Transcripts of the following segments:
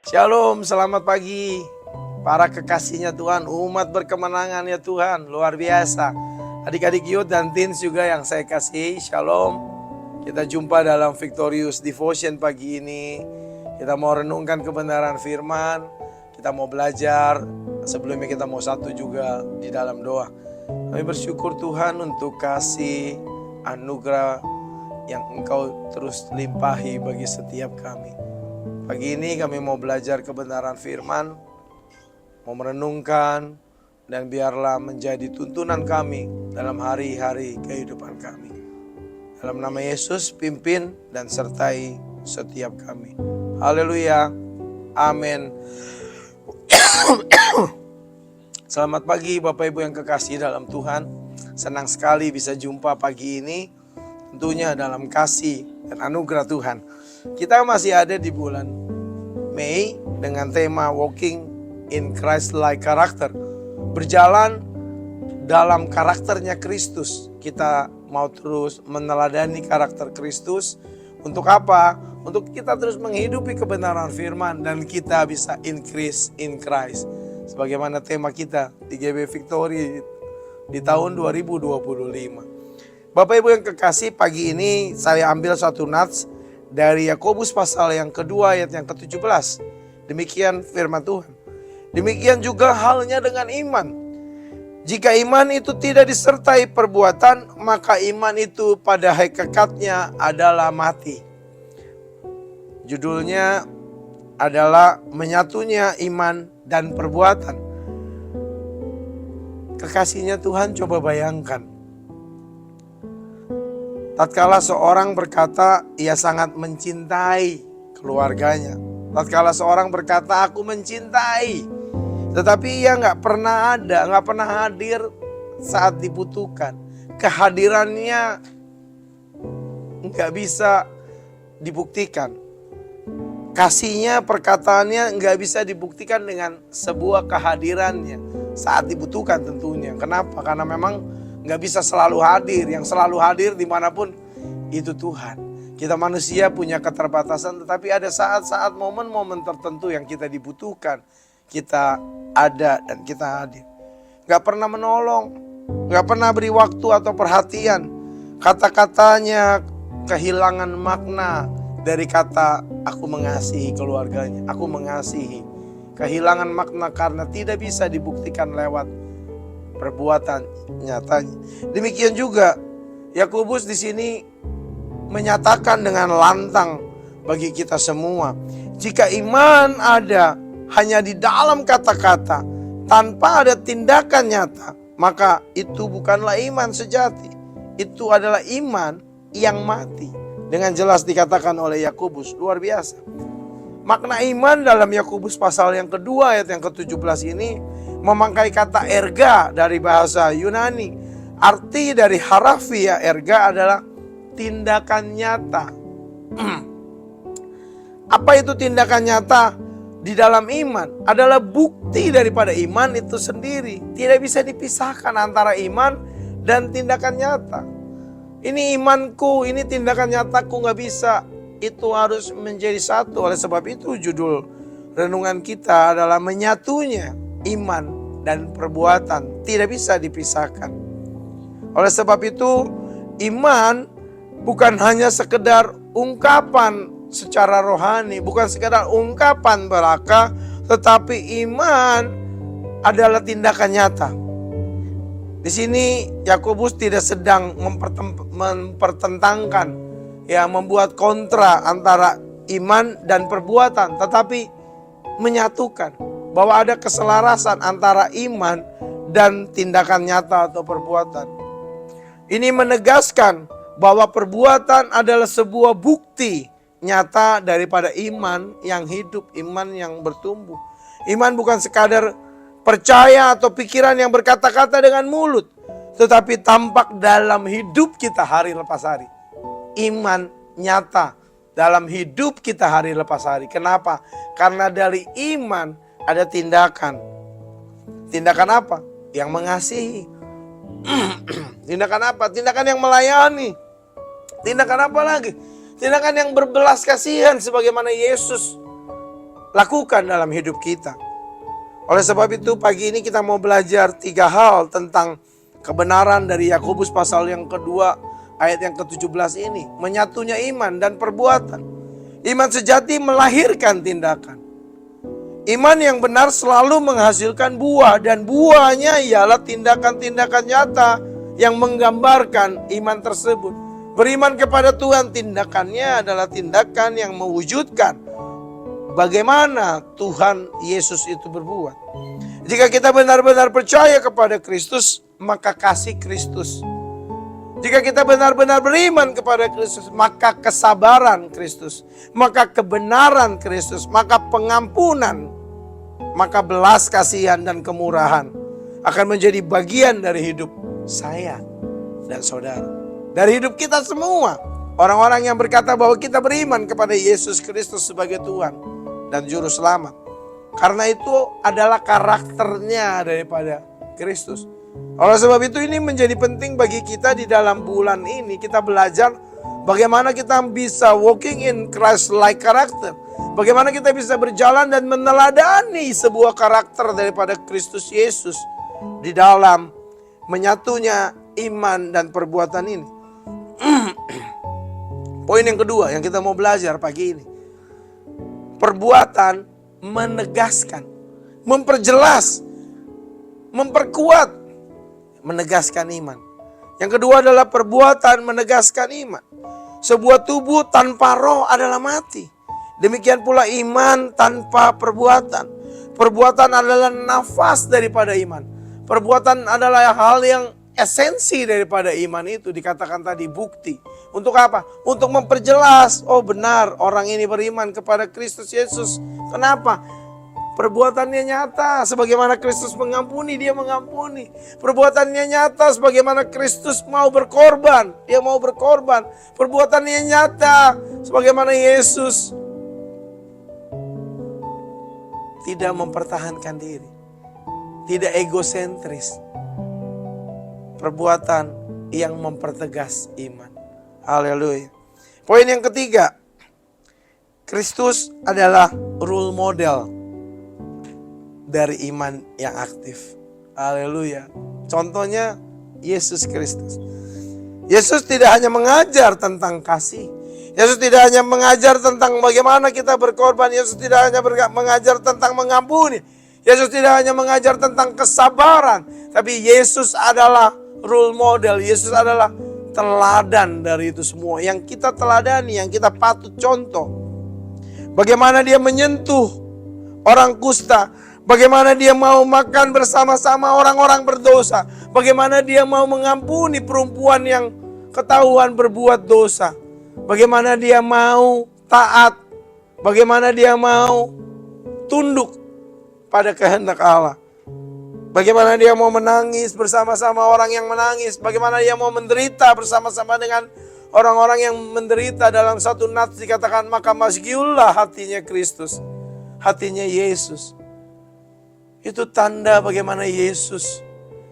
Shalom, selamat pagi para kekasihnya Tuhan, umat berkemenangan ya Tuhan, luar biasa. Adik-adik youth dan teens juga yang saya kasih, shalom. Kita jumpa dalam Victorious Devotion pagi ini. Kita mau renungkan kebenaran firman, kita mau belajar, sebelumnya kita mau satu juga di dalam doa. Kami bersyukur Tuhan untuk kasih anugerah yang Engkau terus limpahi bagi setiap kami. Pagi ini kami mau belajar kebenaran firman, mau merenungkan, dan biarlah menjadi tuntunan kami dalam hari-hari kehidupan kami. Dalam nama Yesus pimpin dan sertai setiap kami. Haleluya, amin. Selamat pagi Bapak Ibu yang kekasih dalam Tuhan. Senang sekali bisa jumpa pagi ini, tentunya dalam kasih dan anugerah Tuhan. Kita masih ada di bulan Mei dengan tema Walking in Christ-like Character. Berjalan dalam karakternya Kristus. Kita mau terus meneladani karakter Kristus. Untuk apa? Untuk kita terus menghidupi kebenaran firman dan kita bisa increase in Christ. Sebagaimana tema kita di GB Victory di tahun 2025. Bapak Ibu yang kekasih, pagi ini saya ambil satu nats dari Yakobus pasal yang kedua ayat yang ke-17. Demikian firman Tuhan. Demikian juga halnya dengan iman. Jika iman itu tidak disertai perbuatan, maka iman itu pada hakikatnya adalah mati. Judulnya adalah menyatunya iman dan perbuatan. Kekasihnya Tuhan, coba bayangkan. Tatkala seorang berkata ia sangat mencintai keluarganya. Tatkala seorang berkata aku mencintai, tetapi ia nggak pernah ada, nggak pernah hadir saat dibutuhkan. Kehadirannya nggak bisa dibuktikan. Kasihnya, perkataannya nggak bisa dibuktikan dengan sebuah kehadirannya saat dibutuhkan tentunya. Kenapa? Karena memang nggak bisa selalu hadir. Yang selalu hadir dimanapun itu Tuhan. Kita manusia punya keterbatasan, tetapi ada saat-saat momen-momen tertentu yang kita dibutuhkan. Kita ada dan kita hadir. Gak pernah menolong, gak pernah beri waktu atau perhatian. Kata-katanya kehilangan makna dari kata aku mengasihi keluarganya, aku mengasihi. Kehilangan makna karena tidak bisa dibuktikan lewat perbuatan nyatanya. Demikian juga Yakobus di sini menyatakan dengan lantang bagi kita semua, jika iman ada hanya di dalam kata-kata tanpa ada tindakan nyata, maka itu bukanlah iman sejati. Itu adalah iman yang mati. Dengan jelas dikatakan oleh Yakobus, luar biasa. Makna iman dalam Yakobus pasal yang kedua ayat yang ke-17 ini memakai kata erga dari bahasa Yunani. Arti dari harafiah erga adalah tindakan nyata. Apa itu tindakan nyata? Di dalam iman adalah bukti daripada iman itu sendiri. Tidak bisa dipisahkan antara iman dan tindakan nyata. Ini imanku, ini tindakan nyataku, gak bisa. Itu harus menjadi satu. Oleh sebab itu judul renungan kita adalah menyatunya iman dan perbuatan. Tidak bisa dipisahkan. Oleh sebab itu iman bukan hanya sekedar ungkapan secara rohani, bukan sekedar ungkapan belaka, tetapi iman adalah tindakan nyata. Di sini Yakobus tidak sedang mempertentangkan, membuat kontra antara iman dan perbuatan, tetapi menyatukan bahwa ada keselarasan antara iman dan tindakan nyata atau perbuatan. Ini menegaskan bahwa perbuatan adalah sebuah bukti nyata daripada iman yang hidup, iman yang bertumbuh. Iman bukan sekadar percaya atau pikiran yang berkata-kata dengan mulut, tetapi tampak dalam hidup kita hari lepas hari. Iman nyata dalam hidup kita hari lepas hari. Kenapa? Karena dari iman ada tindakan. Tindakan apa? Yang mengasihi. Tindakan apa? Tindakan yang melayani. Tindakan apa lagi? Tindakan yang berbelas kasihan sebagaimana Yesus lakukan dalam hidup kita. Oleh sebab itu pagi ini kita mau belajar 3 hal tentang kebenaran dari Yakobus pasal yang kedua ayat yang ke-17 ini. Menyatunya iman dan perbuatan. Iman sejati melahirkan tindakan. Iman yang benar selalu menghasilkan buah, dan buahnya ialah tindakan-tindakan nyata yang menggambarkan iman tersebut. Beriman kepada Tuhan, tindakannya adalah tindakan yang mewujudkan bagaimana Tuhan Yesus itu berbuat. Jika kita benar-benar percaya kepada Kristus, maka kasih Kristus. Jika kita benar-benar beriman kepada Kristus, maka kesabaran Kristus, maka kebenaran Kristus, maka pengampunan, maka belas kasihan dan kemurahan akan menjadi bagian dari hidup saya dan saudara. Dari hidup kita semua. Orang-orang yang berkata bahwa kita beriman kepada Yesus Kristus sebagai Tuhan dan Juru Selamat. Karena itu adalah karakternya daripada Kristus. Oleh sebab itu ini menjadi penting bagi kita di dalam bulan ini. Kita belajar bagaimana kita bisa walking in Christ-like character. Bagaimana kita bisa berjalan dan meneladani sebuah karakter daripada Kristus Yesus di dalam menyatunya iman dan perbuatan ini. Poin yang kedua yang kita mau belajar pagi ini. Perbuatan menegaskan, memperjelas, memperkuat, menegaskan iman. Yang kedua adalah perbuatan menegaskan iman. Sebuah tubuh tanpa roh adalah mati. Demikian pula iman tanpa perbuatan. Perbuatan adalah nafas daripada iman. Perbuatan adalah hal yang esensi daripada iman itu. Dikatakan tadi bukti. Untuk apa? Untuk memperjelas. Oh benar, orang ini beriman kepada Kristus Yesus. Kenapa? Perbuatannya nyata. Sebagaimana Kristus mengampuni, dia mengampuni. Perbuatannya nyata. Sebagaimana Kristus mau berkorban, dia mau berkorban. Perbuatannya nyata. Sebagaimana Yesus tidak mempertahankan diri. Tidak egosentris. Perbuatan yang mempertegas iman. Haleluya. Poin yang ketiga. Kristus adalah role model dari iman yang aktif. Haleluya. Contohnya Yesus Kristus. Yesus tidak hanya mengajar tentang kasih. Yesus tidak hanya mengajar tentang bagaimana kita berkorban. Yesus tidak hanya mengajar tentang mengampuni. Yesus tidak hanya mengajar tentang kesabaran. Tapi Yesus adalah role model. Yesus adalah teladan dari itu semua. Yang kita teladani, yang kita patut contoh. Bagaimana dia menyentuh orang kusta. Bagaimana dia mau makan bersama-sama orang-orang berdosa. Bagaimana dia mau mengampuni perempuan yang ketahuan berbuat dosa. Bagaimana dia mau taat. Bagaimana dia mau tunduk pada kehendak Allah. Bagaimana dia mau menangis bersama-sama orang yang menangis. Bagaimana dia mau menderita bersama-sama dengan orang-orang yang menderita. Dalam satu nats dikatakan maka masgiullah hatinya Kristus. Hatinya Yesus. Itu tanda bagaimana Yesus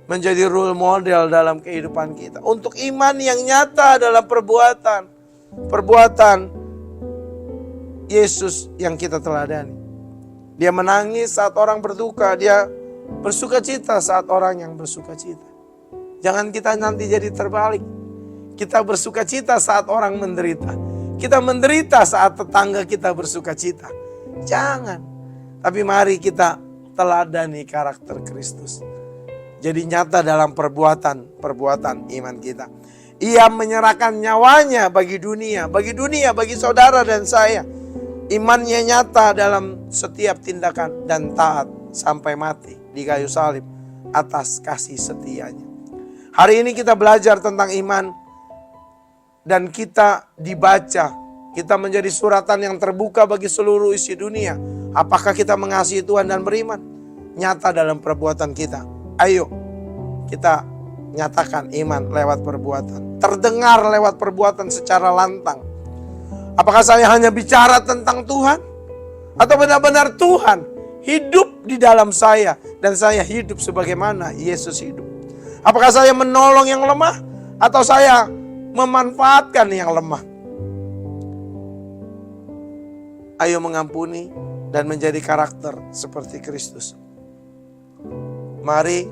menjadi role model dalam kehidupan kita. Untuk iman yang nyata dalam perbuatan. Perbuatan Yesus yang kita teladani. Dia menangis saat orang berduka. Dia bersuka cita saat orang yang bersuka cita. Jangan kita nanti jadi terbalik. Kita bersuka cita saat orang menderita. Kita menderita saat tetangga kita bersuka cita. Jangan. Tapi mari kita teladani karakter Kristus. Jadi nyata dalam perbuatan iman kita. Ia menyerahkan nyawanya bagi dunia, bagi saudara dan saya. Imannya nyata dalam setiap tindakan dan taat sampai mati di kayu salib atas kasih setianya. Hari ini kita belajar tentang iman dan kita dibaca. Kita menjadi suratan yang terbuka bagi seluruh isi dunia. Apakah kita mengasihi Tuhan dan beriman? Nyata dalam perbuatan kita. Ayo kita nyatakan iman lewat perbuatan. Terdengar lewat perbuatan secara lantang. Apakah saya hanya bicara tentang Tuhan? Atau benar-benar Tuhan hidup di dalam saya. Dan saya hidup sebagaimana Yesus hidup. Apakah saya menolong yang lemah? Atau saya memanfaatkan yang lemah? Ayo mengampuni. dan menjadi karakter seperti Kristus. Mari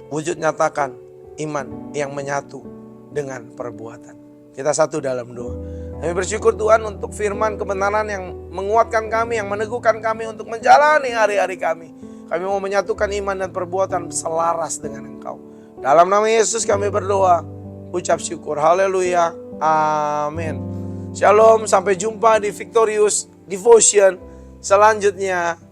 wujud nyatakan iman yang menyatu dengan perbuatan. Kita satu dalam doa. Kami bersyukur Tuhan untuk firman kebenaran yang menguatkan kami, yang meneguhkan kami untuk menjalani hari-hari kami. Kami mau menyatukan iman dan perbuatan selaras dengan Engkau. Dalam nama Yesus kami berdoa, ucap syukur. Haleluya. Amin. Shalom, sampai jumpa di Victorious Devotion selanjutnya.